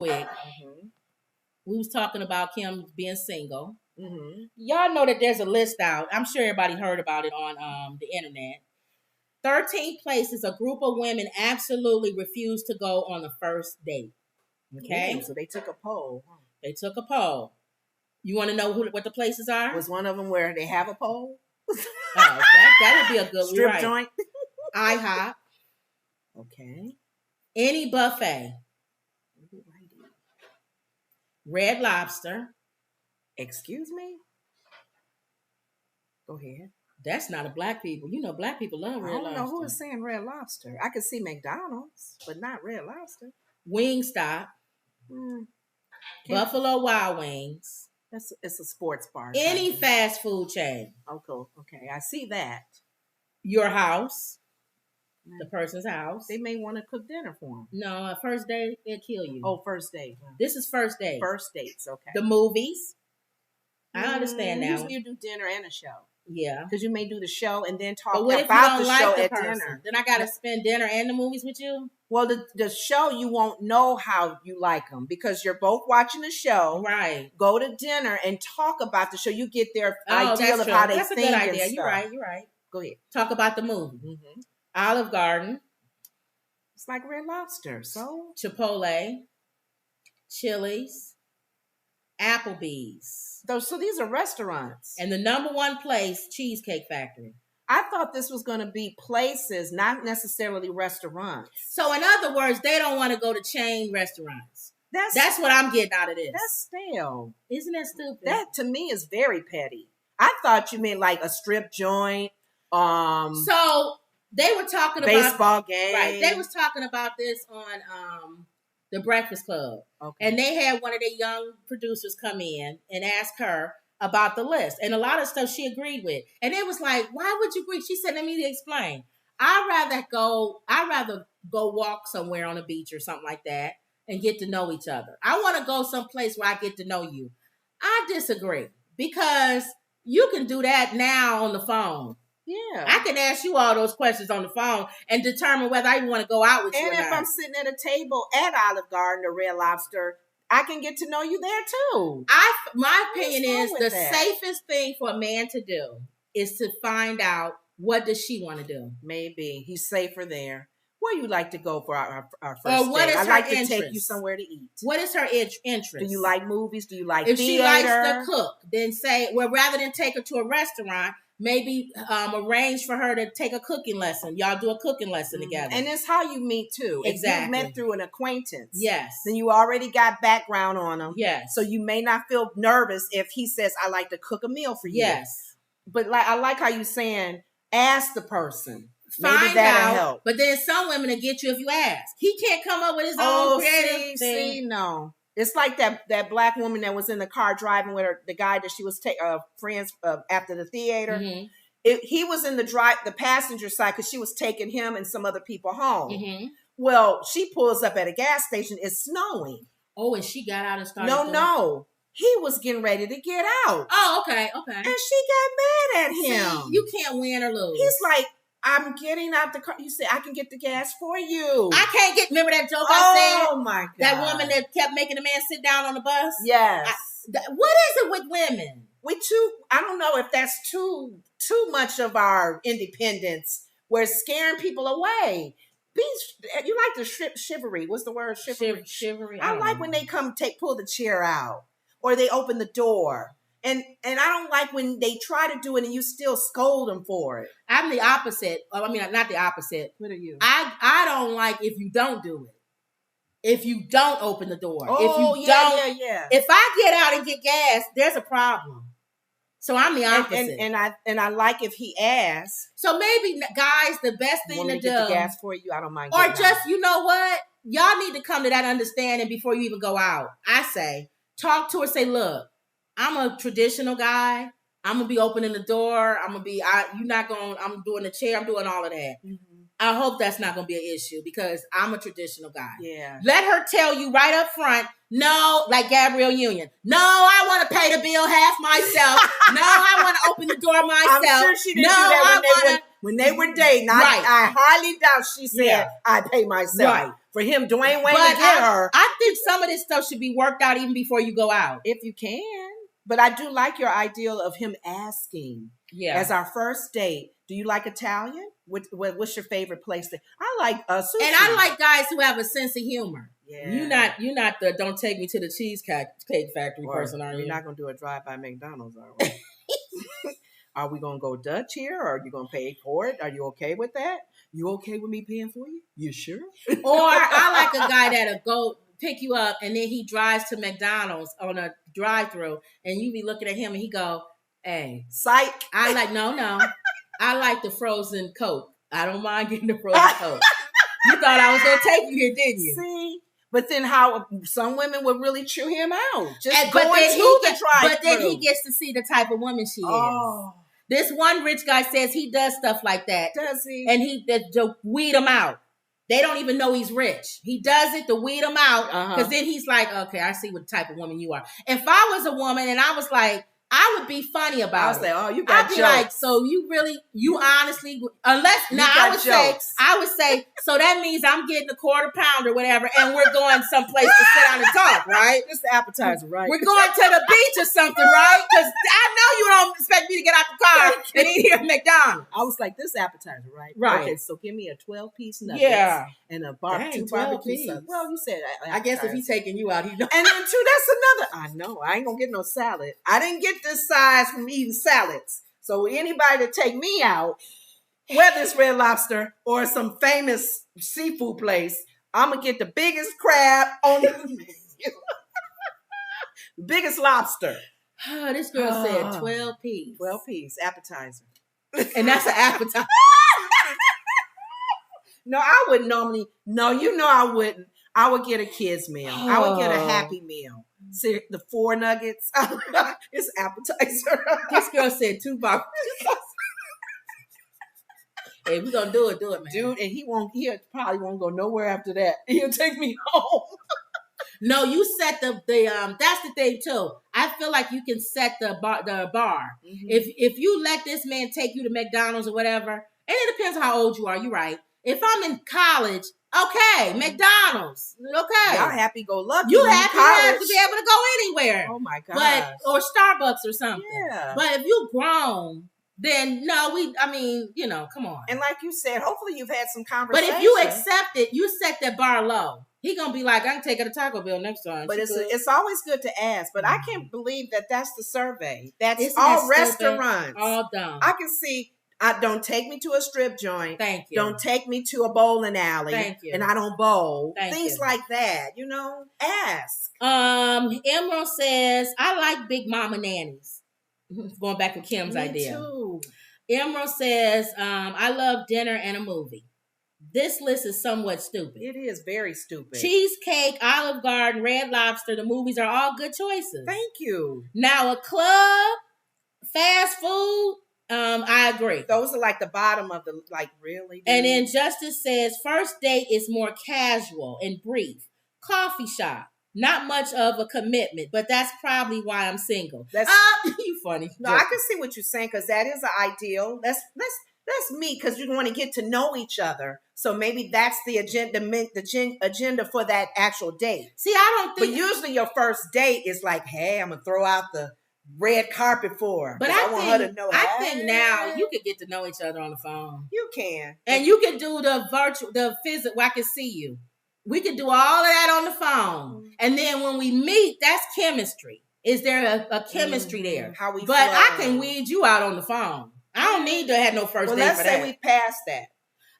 quick. We was talking about Kim being single. Y'all know that there's a list out. I'm sure everybody heard about it on the internet. 13 places a group of women absolutely refused to go on the first date. Okay? Ooh, so they took a poll. They took a poll. You want to know what the places are? Was one of them where they have a poll? That would be a good one. Strip joint? IHOP. Okay. Any buffet. Red Lobster. Excuse me? Go ahead. That's not a black people. You know, black people love Red Lobster. I don't know who is saying Red Lobster. I could see McDonald's, but not Red Lobster. Wingstop. Buffalo Wild Wings. It's a sports bar. Any fast food chain. Okay. I see that. Your house. The person's house. They may want to cook dinner for them. No, a first date, it'll kill you. Oh, first date. This is first date. First dates, okay. The movies. I understand now. Usually you do dinner and a show. Yeah. Because you may do the show and then talk about the like show the at person? dinner. Then I got to spend dinner and the movies with you? Well, the show, you won't know how you like them because you're both watching the show. Right. Go to dinner and talk about the show. You get their idea of how they think. That's a good idea. You're right. Go ahead. Talk about the movie. Olive Garden. It's like Red Lobster. So Chipotle, Chili's, Applebee's. So these are restaurants. And the number one place, Cheesecake Factory. I thought this was going to be places, not necessarily restaurants. So in other words, they don't want to go to chain restaurants. That's what I'm getting out of this. That's stale. Isn't that stupid? That to me is very petty. I thought you meant like a strip joint. So they were talking about baseball game. Right. They was talking about this on the Breakfast Club. Okay. And they had one of their young producers come in and ask her about the list. And a lot of stuff she agreed with. And it was like, why would you agree? She said, let me explain. I'd rather go walk somewhere on a beach or something like that and get to know each other. I want to go someplace where I get to know you. I disagree because you can do that now on the phone. Yeah. I can ask you all those questions on the phone and determine whether I even want to go out with you or not. And if I'm sitting at a table at Olive Garden or Red Lobster, I can get to know you there too. My opinion is the safest thing for a man to do is to find out what does she want to do. Maybe he's safer there. Where you like to go for our first or what date? Is I like interest? To take you somewhere to eat. What is her interest? Do you like movies? Do you like if theater? She likes to cook, then rather than take her to a restaurant, maybe arrange for her to take a cooking lesson. Y'all do a cooking lesson together. And it's how you meet too. Exactly. If you met through an acquaintance. Yes. Then you already got background on him. Yes. So you may not feel nervous if he says, I like to cook a meal for you. Yes. But I like how you saying, ask the person. Find out. Help. But then some women will get you if you ask. He can't come up with his own creative thing. No. It's like that black woman that was in the car driving with the guy that she was friends after the theater. He was in the passenger side because she was taking him and some other people home. Well, she pulls up at a gas station. It's snowing. Oh, and she got out and started. No. He was getting ready to get out. Oh, okay. And she got mad at him. See, you can't win or lose. He's like, I'm getting out the car. You said, I can get the gas for you. I can't remember that joke I said? Oh, my God. That woman that kept making the man sit down on the bus? Yes. What is it with women? I don't know if that's too much of our independence. We're scaring people away. You like the chivalry. What's the word? Chivalry. I like when they come pull the chair out or they open the door. And I don't like when they try to do it and you still scold them for it. I'm the opposite. I mean, not the opposite. What are you? I don't like if you don't do it. If you don't open the door. Oh, if you yeah. If I get out and get gas, there's a problem. So I'm the opposite. And I like if he asks. So maybe, guys, the best thing to do. Get the gas for you? I don't mind. Or just, you know what? Y'all need to come to that understanding before you even go out. I say, talk to her, say, look, I'm a traditional guy. I'm going to be opening the door. I'm doing the chair. I'm doing all of that. I hope that's not going to be an issue because I'm a traditional guy. Yeah. Let her tell you right up front, no, like Gabrielle Union. No, I want to pay the bill half myself. No, I want to open the door myself. I'm sure she didn't do that when they were dating. Right. I highly doubt she said, I pay myself. Right. for him, Dwayne Wayne, to get her. I think some of this stuff should be worked out even before you go out. If you can. But I do like your ideal of him asking, as our first date, do you like Italian? What's your favorite place? I like sushi. And I like guys who have a sense of humor. Yeah. You're not the don't take me to the cheesecake factory person, are you? You're not going to do a drive-by McDonald's, are we? Are we going to go Dutch here, or are you going to pay for it? Are you okay with that? You okay with me paying for you? You sure? Or I like a guy that'll go pick you up and then he drives to McDonald's on a drive-thru and you be looking at him and he go, hey, psych. I like the frozen Coke. I don't mind getting the frozen Coke. You thought I was going to take you here, didn't you? See? But then how some women would really chew him out. Just but going to the drive-thru. But then he gets to see the type of woman she is. This one rich guy says he does stuff like that. Does he? And to weed them out. They don't even know he's rich. He does it to weed them out because then he's like, okay, I see what type of woman you are. If I was a woman and I was like, I would be funny about it. I was like, oh, you got I'd be jokes. like, so you honestly, unless, now I would say, so that means I'm getting a quarter pound or whatever and we're going someplace to sit down and talk, right? It's the appetizer, right? We're going to the beach or something, right? Because I know you don't expect me to get out the car and eat here at McDonald's. I was like, this appetizer, right? Right. Okay, so give me a 12-piece nuggets and a barbecue sauce. Well, you said I guess if he's taking you out, he knows. And then too, that's another. I know. I ain't gonna get no salad. I didn't get this size from eating salads. So anybody to take me out, whether it's Red Lobster or some famous seafood place, I'm gonna get the biggest crab on the menu. Biggest lobster. This girl said 12 piece. 12-piece appetizer. And that's an appetizer. No, I wouldn't normally. No, I wouldn't. I would get a kid's meal. I would get a Happy Meal. See, the 4 nuggets. It's appetizer. This girl said 2 barbecue sauce. Hey, we're gonna do it, man. Dude, and he probably won't go nowhere after that. He'll take me home. No, you set the that's the thing too. I feel like you can set the bar. Mm-hmm. If you let this man take you to McDonald's or whatever, and it depends on how old you are, you're right. If I'm in college, okay, McDonald's, okay. Y'all happy go lucky. You have to be able to go anywhere. Oh my God. Or Starbucks or something. Yeah. But if you grown, then no, come on. And like you said, hopefully you've had some conversation. But if you accept it, you set that bar low. He gonna be like, I can take her to Taco Bell next time. But it's always good to ask. But I can't believe that that's the survey. That's all restaurants. All dumb. I can see. Don't take me to a strip joint. Thank you. Don't take me to a bowling alley. Thank you. And I don't bowl. Thank Things you. like that. Ask. Emerald says, I like Big Mama nannies. Going back to Kim's idea. Too. Emerald says, I love dinner and a movie. This list is somewhat stupid. It is very stupid. Cheesecake, Olive Garden, Red Lobster, the movies are all good choices. Thank you. Now, a club, fast food, I agree. Those are like the bottom of the, really. Dude. And then Justice says, first date is more casual and brief. Coffee shop, not much of a commitment, but that's probably why I'm single. You funny. No, I can see what you're saying because that is the ideal. That's me because you want to get to know each other. So maybe that's the agenda for that actual date. See, I don't think. But usually your first date is like, hey, I'm gonna throw out the red carpet for her. But I want her to know. I think now you could get to know each other on the phone. You can, and you can do the physical. Where I can see you. We could do all of that on the phone, and then when we meet, that's chemistry. Is there a chemistry there? How we? But I can weed you out on the phone. I don't need to have no first date. Let's for say that. we passed that.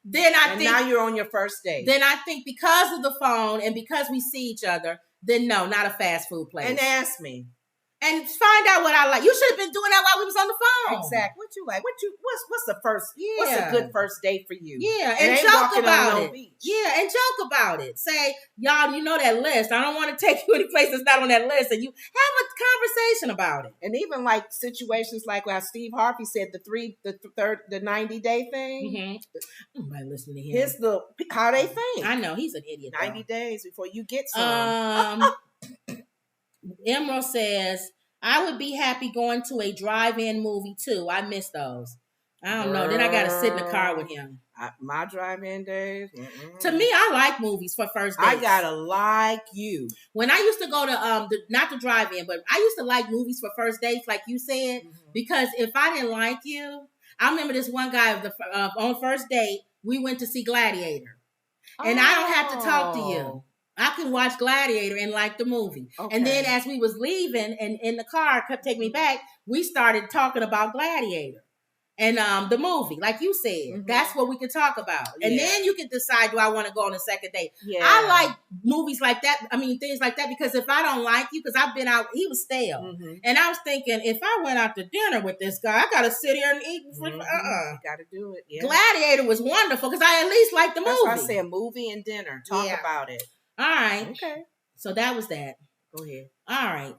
Then I think now you're on your first date. Then I think because of the phone and because we see each other, then no, not a fast food place. And ask me. And find out what I like. You should have been doing that while we was on the phone. Exactly. What you like? What's the first? Yeah. What's a good first date for you? Yeah, and joke about it. Yeah, and joke about it. Say, y'all, you know that list. I don't want to take you any place that's not on that list, and you have a conversation about it. And even like situations like how Steve Harvey said the 90-day thing. Mm-hmm. Nobody listening to him. How they think. I know he's an idiot. 90 days before you get some. Emerald says, I would be happy going to a drive-in movie too. I miss those. I don't know. Then I got to sit in the car with him. My drive-in days. To me, I like movies for first dates. I gotta like you. When I used to go to not the drive-in, but I used to like movies for first dates, like you said, because if I didn't like you, I remember this one guy on first date. We went to see Gladiator, and I don't have to talk to you. I can watch Gladiator and like the movie. Okay. And then as we was leaving and in the car, kept taking me back, we started talking about Gladiator. And the movie, like you said, that's what we can talk about. And then you can decide, do I want to go on a second date? Yeah. I like movies like that. I mean, things like that, because if I don't like you, because I've been out, he was stale. And I was thinking, if I went out to dinner with this guy, I got to sit here and eat. You got to do it. Yeah. Gladiator was wonderful because I at least liked the movie. That's why I say a movie and dinner. Talk about it. All right. Okay. So that was that. Go ahead. All right.